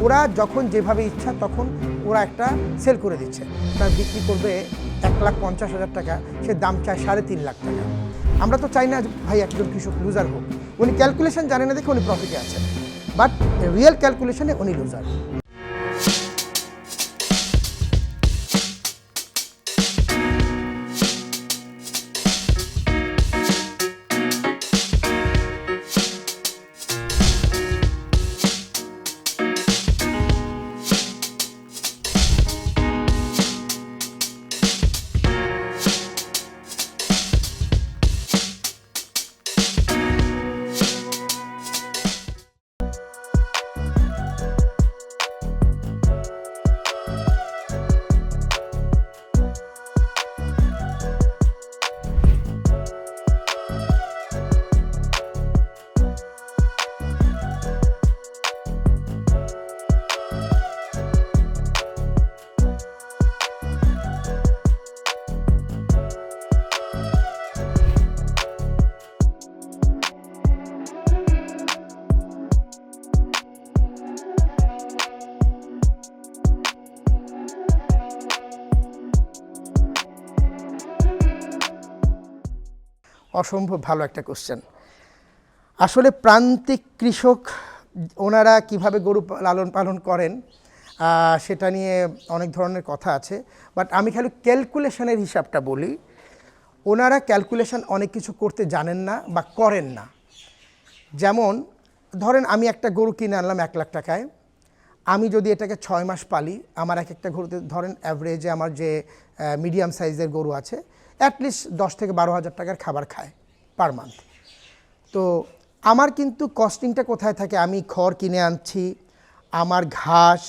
ওরা যখন যেভাবে ইচ্ছা তখন ওরা একটা সেল করে দিচ্ছে, তার বিক্রি করবে 1,50,000 টাকা, সে দাম চায় 3.5 লাখ টাকা। আমরা তো চাই না ভাই একজন কৃষক লুজার হোক। উনি ক্যালকুলেশন জানে না দেখে উনি প্রফিটে আছেন, বাট রিয়েল ক্যালকুলেশনে উনি লুজার। অসম্ভব ভালো একটা কোশ্চেন। আসলে প্রান্তিক কৃষক ওনারা কিভাবে গরু লালন পালন করেন সেটা নিয়ে অনেক ধরনের কথা আছে, বাট আমি খালি ক্যালকুলেশনের হিসাবটা বলি। ওনারা ক্যালকুলেশন অনেক কিছু করতে জানেন না বা করেন না। যেমন ধরেন আমি একটা গরু কিনে আনলাম 1 লাখ টাকায়, আমি যদি এটাকে 6 মাস পালি, আমার একটা গরুতে ধরেন অ্যাভারেজে আমার যে মিডিয়াম সাইজের গরু আছে অ্যাটলিস্ট 10 থেকে 12,000 টাকার খাবার খায় পার মান্থ। তো আমার কিন্তু কস্টিংটা কোথায় থাকে? আমি খড় কিনে আনছি, আমার ঘাস,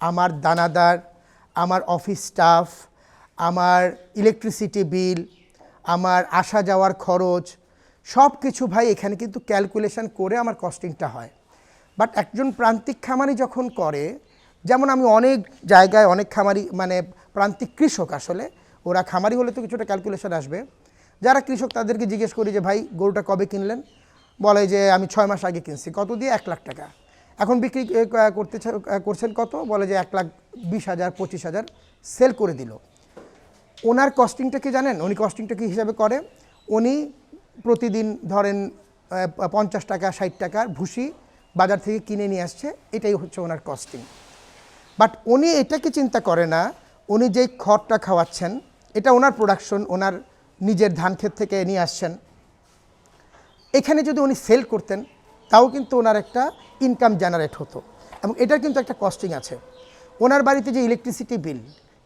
আমার দানাদার, আমার অফিস স্টাফ, আমার ইলেকট্রিসিটি বিল, আমার আসা যাওয়ার খরচ, সব কিছু ভাই এখানে কিন্তু ক্যালকুলেশন করে আমার কস্টিংটা হয়। বাট একজন প্রান্তিক খামারি যখন করে, যেমন আমি অনেক জায়গায় অনেক খামারি মানে প্রান্তিক কৃষক, আসলে ওরা খামারি হলে তো কিছুটা ক্যালকুলেশন আসবে। যারা কৃষক তাদেরকে জিজ্ঞেস করি যে ভাই গরুটা কবে কিনলেন, বলে যে আমি 6 মাস আগে কিনছি। কত দিয়ে? 1 লাখ টাকা। এখন বিক্রি করছেন কত? বলে যে 1,20,000 25,000 সেল করে দিল। ওনার কস্টিংটা কি জানেন? উনি কস্টিংটা কি হিসাবে করে? উনি প্রতিদিন ধরেন 50 টাকা 60 টাকার ভুসি বাজার থেকে কিনে নিয়ে আসছে, এটাই হচ্ছে ওনার কস্টিং। বাট উনি এটাকে চিন্তা করে না, উনি যেই খড়টা খাওয়াচ্ছেন এটা ওনার প্রোডাকশন, ওনার নিজের ধান ক্ষেত থেকে নিয়ে আসছেন। এখানে যদি উনি সেল করতেন তাও কিন্তু ওনার একটা ইনকাম জেনারেট হতো, এবং এটার কিন্তু একটা কস্টিং আছে। ওনার বাড়িতে যে ইলেকট্রিসিটি বিল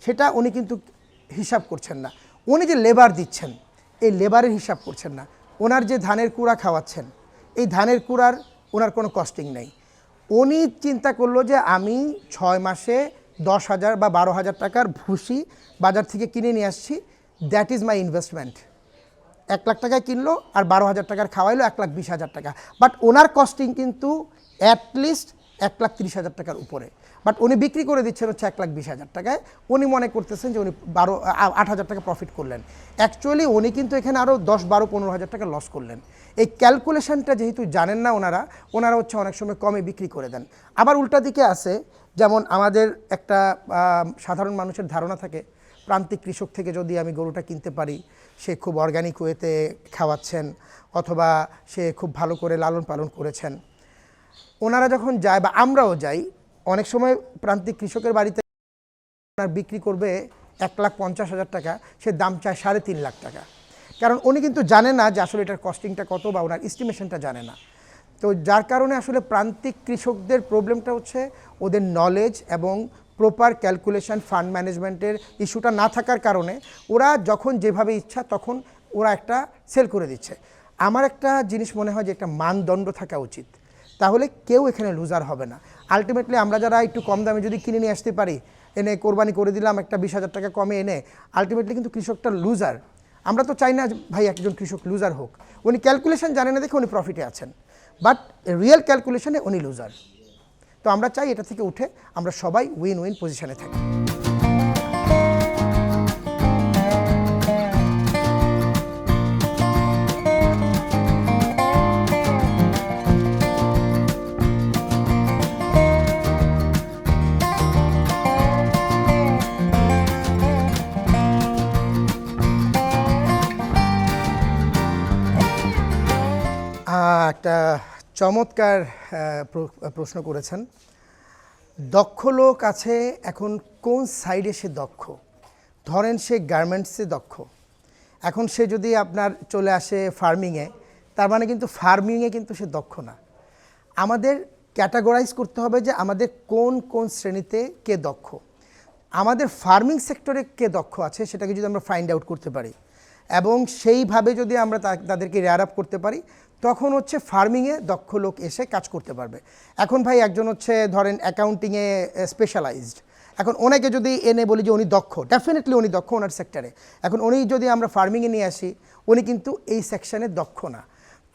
সেটা উনি কিন্তু হিসাব করছেন না। উনি যে লেবার দিচ্ছেন এই লেবারের হিসাব করছেন না। ওনার যে ধানের কুড়া খাওয়াচ্ছেন এই ধানের কুড়ার ওনার কোনো কস্টিং নেই। উনি চিন্তা করলো যে আমি 6 মাসে 10,000 বা 12,000 টাকার ভুসি বাজার থেকে কিনে নিয়ে আসছি, that is my investment. 1 lakh টাকায় কিনলো আর 12,000 টাকার খাওয়াইলো 1,20,000 টাকা। বাট ওনার কস্টিং কিন্তু অ্যাটলিস্ট 1,30,000 টাকার উপরে। বাট উনি বিক্রি করে দিচ্ছেন হচ্ছে 1,20,000 টাকায়। উনি মনে করতেছেন যে উনি 8,000 টাকা প্রফিট করলেন। অ্যাকচুয়ালি উনি কিন্তু এখানে আরও 10, 12, 15,000 টাকা লস করলেন। এই ক্যালকুলেশনটা যেহেতু জানেন না ওনারা হচ্ছে অনেক সময় কমে বিক্রি করে দেন। আবার উল্টা দিকে আছে, যেমন আমাদের একটা সাধারণ মানুষের ধারণা থাকে প্রান্তিক কৃষক থেকে যদি আমি গরুটা কিনতে পারি, সে খুব অর্গানিক ওয়েতে খাওয়াচ্ছেন অথবা সে খুব ভালো করে লালন পালন করেছেন। ওনারা যখন যায় বা আমরাও যাই, অনেক সময় প্রান্তিক কৃষকের বাড়িতে ওনার বিক্রি করবে 1,50,000 টাকা, সে দাম চায় 3.5 লাখ টাকা। কারণ উনি কিন্তু জানে না যে আসলে এটার কস্টিংটা কত বা ওনার এস্টিমেশনটা জানে না। তো যার কারণে আসলে প্রান্তিক কৃষকদের প্রবলেমটা হচ্ছে ওদের নলেজ এবং প্রপার ক্যালকুলেশন, ফান্ড ম্যানেজমেন্টের ইস্যুটা না থাকার কারণে ওরা যখন যেভাবে ইচ্ছা তখন ওরা একটা সেল করে দিচ্ছে। আমার একটা জিনিস মনে হয় যে একটা মানদণ্ড থাকা উচিত, তাহলে কেউ এখানে লুজার হবে না। আলটিমেটলি আমরা যারা একটু কম দামে যদি কিনে নিয়ে আসতে পারি, এনে কোরবানি করে দিলাম একটা 20,000 টাকা কমে এনে, আলটিমেটলি কিন্তু কৃষকটা লুজার। আমরা তো চাই না ভাই একজন কৃষক লুজার হোক। উনি ক্যালকুলেশন জানে না দেখে উনি প্রফিটে আছেন, বাট রিয়েল ক্যালকুলেশনে উনি লুজার। তো আমরা চাই এটা থেকে উঠে আমরা সবাই উইন উইন পজিশনে থাকি। একটা চমৎকার প্রশ্ন করেছেন। দক্ষ লোক আছে, এখন কোন সাইডে সে দক্ষ? ধরেন সে গার্মেন্টসে দক্ষ, এখন সে যদি আপনার চলে আসে ফার্মিংয়ে, তার মানে কিন্তু ফার্মিংয়ে কিন্তু সে দক্ষ না। আমাদের ক্যাটাগরাইজ করতে হবে যে আমাদের কোন কোন শ্রেণীতে কে দক্ষ। আমাদের ফার্মিং সেক্টরে কে দক্ষ আছে সেটাকে যদি আমরা ফাইন্ড আউট করতে পারি এবং সেইভাবে যদি আমরা তাদেরকে রেয়ার আপ করতে পারি, তখন হচ্ছে ফার্মিংয়ে দক্ষ লোক এসে কাজ করতে পারবে। এখন ভাই একজন হচ্ছে ধরেন অ্যাকাউন্টিংয়ে স্পেশালাইজড, এখন ওনাকে যদি এনে বলি যে উনি দক্ষ, ডেফিনেটলি উনি দক্ষ ওনার সেক্টরে। এখন উনি যদি আমরা ফার্মিংয়ে নিয়ে আসি, উনি কিন্তু এই সেকশানে দক্ষ না।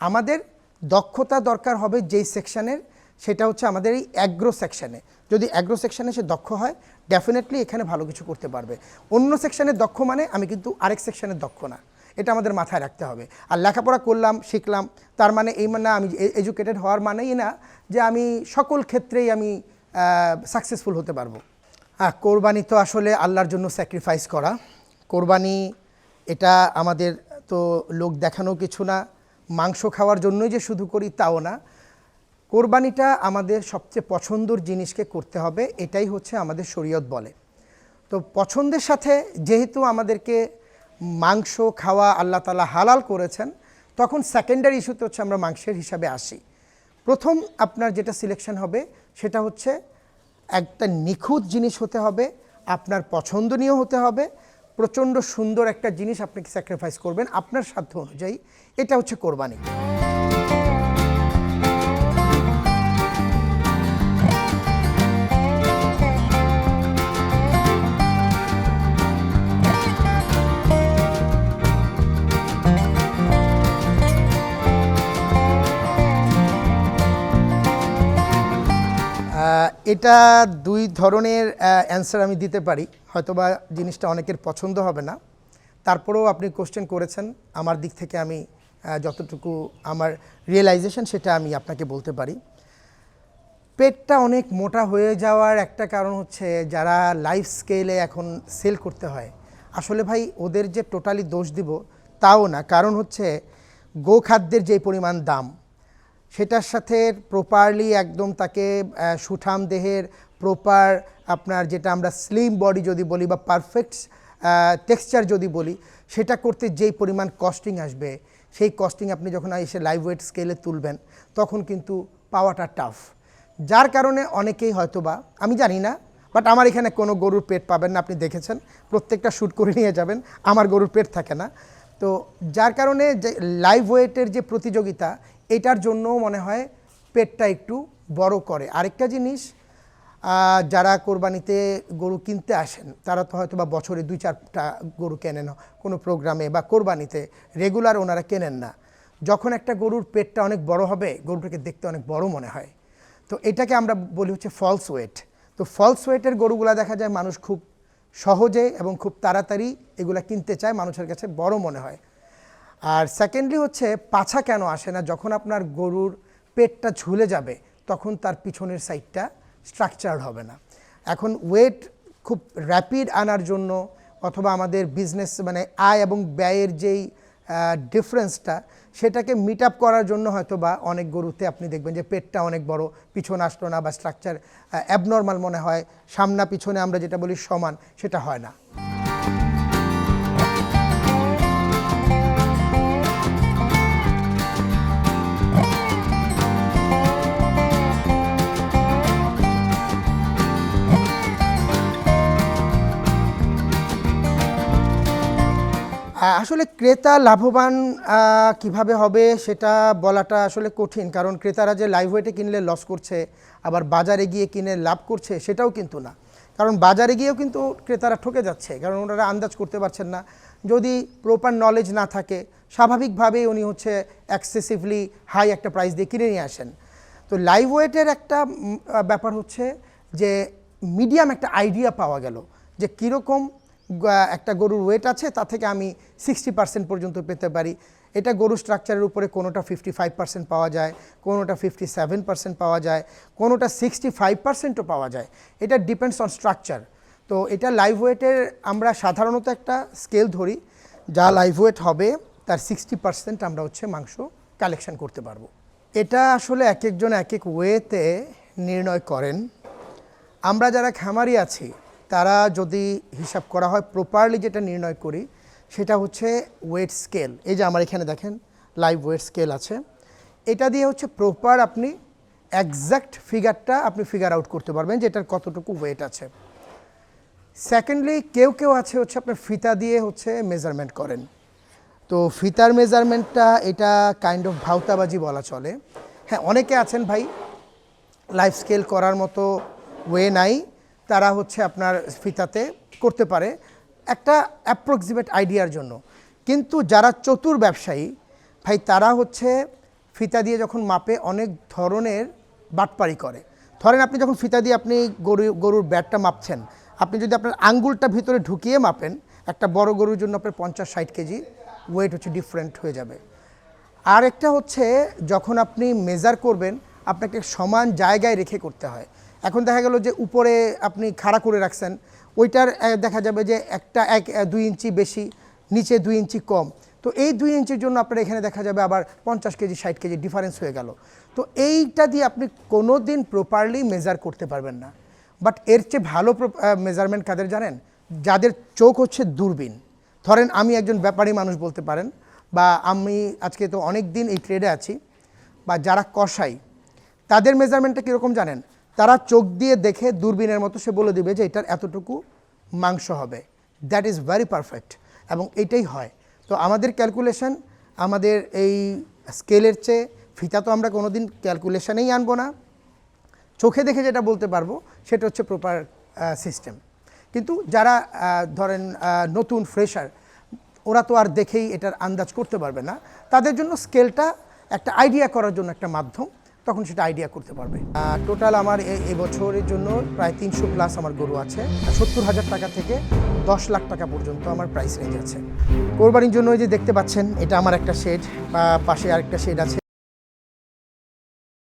আমাদের দক্ষতা দরকার হবে যেই সেকশানের, সেটা হচ্ছে আমাদের এই অ্যাগ্রো সেকশানে। যদি অ্যাগ্রো সেকশানে সে দক্ষ হয়, ডেফিনেটলি এখানে ভালো কিছু করতে পারবে। অন্য সেকশানের দক্ষ মানে আমি কিন্তু আরেক সেকশানের দক্ষ না, এটা আমাদের মাথায় রাখতে হবে। আর লেখাপড়া করলাম, শিখলাম, তার মানে এই মানে আমি এডুকেটেড হওয়ার মানেই না যে আমি সকল ক্ষেত্রেই আমি সাকসেসফুল হতে পারবো। কোরবানি তো আসলে আল্লাহর জন্য স্যাক্রিফাইস করা। কোরবানি এটা আমাদের তো লোক দেখানো কিছু না, মাংস খাওয়ার জন্যই যে শুধু করি তাও না। কোরবানিটা আমাদের সবচেয়ে পছন্দের জিনিসকে করতে হবে, এটাই হচ্ছে আমাদের শরীয়ত বলে। তো পছন্দের সাথে যেহেতু আমাদেরকে মাংস খাওয়া আল্লাহ তাআলা হালাল করেছেন, তখন সেকেন্ডারি ইস্যুতে হচ্ছে আমরা মাংসের হিসাবে আসি। প্রথম আপনার যেটা সিলেকশন হবে সেটা হচ্ছে একটা নিখুঁত জিনিস হতে হবে, আপনার পছন্দনীয় হতে হবে, প্রচণ্ড সুন্দর একটা জিনিস আপনাকে স্যাক্রিফাইস করবেন আপনার সাধ্য অনুযায়ী। এটা হচ্ছে কোরবানি। এটা দুই ধরনের অ্যান্সার আমি দিতে পারি, হয়তোবা জিনিসটা অনেকের পছন্দ হবে না, তারপরেও আপনি কোশ্চেন করেছেন, আমার দিক থেকে আমি যতটুকু আমার রিয়েলাইজেশন সেটা আমি আপনাকে বলতে পারি। পেটটা অনেক মোটা হয়ে যাওয়ার একটা কারণ হচ্ছে যারা লাইফ স্কেলে এখন সেল করতে হয়, আসলে ভাই ওদের যে টোটালি দোষ দিব তাও না, কারণ হচ্ছে গোখাদ্যের যে পরিমাণ দাম, সেটার সাথে প্রপারলি একদম তাকে সুঠাম দেহের প্রপার আপনার যেটা আমরা স্লিম বডি যদি বলি বা পারফেক্ট টেক্সচার যদি বলি, সেটা করতে যেই পরিমাণ কস্টিং আসবে, সেই কস্টিং আপনি যখন এসে লাইভ ওয়েট স্কেলে তুলবেন তখন কিন্তু পাওয়াটা টাফ। যার কারণে অনেকেই হয়তোবা, আমি জানি না, বাট আমার এখানে কোনো গরুর পেট পাবেন না, আপনি দেখেছেন প্রত্যেকটা শ্যুট করে নিয়ে যাবেন, আমার গরুর পেট থাকে না। তো যার কারণে যে লাইভ ওয়েটের যে প্রতিযোগিতা, এটার জন্যও মনে হয় পেটটা একটু বড় করে। আরেকটা জিনিস, যারা কোরবানিতে গরু কিনতে আসেন তারা তো হয়তো বা বছরে 2-4টা গরু কেনেন কোনো প্রোগ্রামে বা কোরবানিতে, রেগুলার ওনারা কেনেন না। যখন একটা গরুর পেটটা অনেক বড় হবে, গরুটাকে দেখতে অনেক বড় মনে হয়। তো এটাকে আমরা বলি হচ্ছে ফলস ওয়েট। তো ফলস ওয়েটের গরুগুলা দেখা যায় মানুষ খুব সহজে এবং খুব তাড়াতাড়ি এগুলা কিনতে চায়, মানুষের কাছে বড় মনে হয়। আর সেকেন্ডলি হচ্ছে পাছা কেন আসে না, যখন আপনার গরুর পেটটা ঝুলে যাবে তখন তার পিছনের সাইডটা স্ট্রাকচার্ড হবে না। এখন ওয়েট খুব র্যাপিড আনার জন্য অথবা আমাদের বিজনেস মানে আয় এবং ব্যয়ের যেই ডিফারেন্সটা, সেটাকে মিট আপ করার জন্য হয়তো বা অনেক গরুতে আপনি দেখবেন যে পেটটা অনেক বড়, পিছন আসলো না বা স্ট্রাকচার অ্যাবনর্মাল মনে হয়, সামনা পিছনে আমরা যেটা বলি সমান, সেটা হয় না। আসলে ক্রেতা লাভবান কিভাবে হবে সেটা বলাটা আসলে কঠিন, কারণ ক্রেতারা যে লাইভ ওয়েটে কিনলে লস করছে আবার বাজারে গিয়ে কিনে লাভ করছে সেটাও কিন্তু না, কারণ বাজারে গিয়েও কিন্তু ক্রেতারা ঠকে যাচ্ছে, কারণ ওনারা আন্দাজ করতে পারছেন না। যদি প্রপার নলেজ না থাকে, স্বাভাবিকভাবেই উনি হচ্ছে এক্সেসিভলি হাই একটা প্রাইস দিয়ে কিনে নিয়ে আসেন। তো লাইভ ওয়েটের একটা ব্যাপার হচ্ছে যে মিডিয়াম একটা আইডিয়া পাওয়া গেল যে কীরকম একটা গরুর ওয়েট আছে, তা থেকে আমি 60% পর্যন্ত পেতে পারি। এটা গরু স্ট্রাকচারের উপরে কোনোটা 55% পাওয়া যায়, কোনোটা 57% পাওয়া যায়, কোনোটা 65%ও পাওয়া যায়। এটা ডিপেন্ডস অন স্ট্রাকচার। তো এটা লাইভ ওয়েটের আমরা সাধারণত একটা স্কেল ধরি, যা লাইভ ওয়েট হবে তার 60% আমরা হচ্ছে মাংস কালেকশন করতে পারবো। এটা আসলে এক একজন এক এক ওয়েতে নির্ণয় করেন। আমরা যারা খামারি আছি তারা যদি হিসাব করা হয় প্রপারলি যেটা নির্ণয় করি সেটা হচ্ছে ওয়েট স্কেল। এই যে আমার এখানে দেখেন লাইভ ওয়েট স্কেল আছে, এটা দিয়ে হচ্ছে প্রপার আপনি একজ্যাক্ট ফিগারটা আপনি ফিগার আউট করতে পারবেন যে এটার কতটুকু ওয়েট আছে। সেকেন্ডলি কেউ কেউ আছে হচ্ছে আপনার ফিতা দিয়ে হচ্ছে মেজারমেন্ট করেন। তো ফিতার মেজারমেন্টটা এটা কাইন্ড অফ ভাওতাবাজি বলা চলে। হ্যাঁ, অনেকে আছেন ভাই লাইফ স্কেল করার মতো ওয়ে নাই, তারা হচ্ছে আপনার ফিতাতে করতে পারে একটা অ্যাপ্রক্সিমেট আইডিয়ার জন্য। কিন্তু যারা চতুর ব্যবসায়ী ভাই তারা হচ্ছে ফিতা দিয়ে যখন মাপে অনেক ধরনের বাটপারি করে। ধরেন আপনি যখন ফিতা দিয়ে আপনি গরুর ব্যাটটা মাপছেন, আপনি যদি আপনার আঙ্গুলটা ভিতরে ঢুকিয়ে মাপেন একটা বড় গরুর জন্য আপনার 50-60 কেজি ওয়েট হচ্ছে ডিফারেন্ট হয়ে যাবে। আর একটা হচ্ছে যখন আপনি মেজার করবেন আপনাকে সমান জায়গায় রেখে করতে হয়। এখন দেখা গেল যে উপরে আপনি খাড়া করে রাখছেন, ওইটার দেখা যাবে যে একটা 1-2 ইঞ্চি বেশি, নিচে 2 ইঞ্চি কম। তো এই 2 ইঞ্চির জন্য আপনার এখানে দেখা যাবে আবার 50 কেজি 60 কেজি ডিফারেন্স হয়ে গেল। তো এইটা দিয়ে আপনি কোনো দিন প্রপারলি মেজার করতে পারবেন না। বাট এর চেয়ে ভালো মেজারমেন্ট কাদের জানেন? যাদের চোখ হচ্ছে দূরবীন। ধরেন আমি একজন ব্যাপারী মানুষ বলতে পারেন, বা আমি আজকে তো অনেক দিন এই ট্রেডে আছি, বা যারা কসাই তাদের মেজারমেন্টটা কীরকম জানেন? তারা চোখ দিয়ে দেখে দূরবীনের মতো সে বলে দিবে যে এটার এতটুকু মাংস হবে। দ্যাট ইজ ভেরি পারফেক্ট, এবং এইটাই হয়। তো আমাদের ক্যালকুলেশন আমাদের এই স্কেলের চেয়ে ফিতা তো আমরা কোনো দিন ক্যালকুলেশনেই আনবো না। চোখে দেখে যেটা বলতে পারবো সেটা হচ্ছে প্রপার সিস্টেম। কিন্তু যারা ধরেন নতুন ফ্রেশার, ওরা তো আর দেখেই এটার আন্দাজ করতে পারবে না। তাদের জন্য স্কেলটা একটা আইডিয়া করার জন্য একটা মাধ্যম, তখন সেটা আইডিয়া করতে পারবে। টোটাল আমার এবছরের জন্য প্রায় 300+ আমার গরু আছে। 70,000 টাকা থেকে 10 লাখ টাকা পর্যন্ত আমার প্রাইস রেঞ্জ আছে। কোরবানির জন্য যে দেখতে পাচ্ছেন এটা আমার একটা শেড, বা পাশে আরেকটা শেড আছে।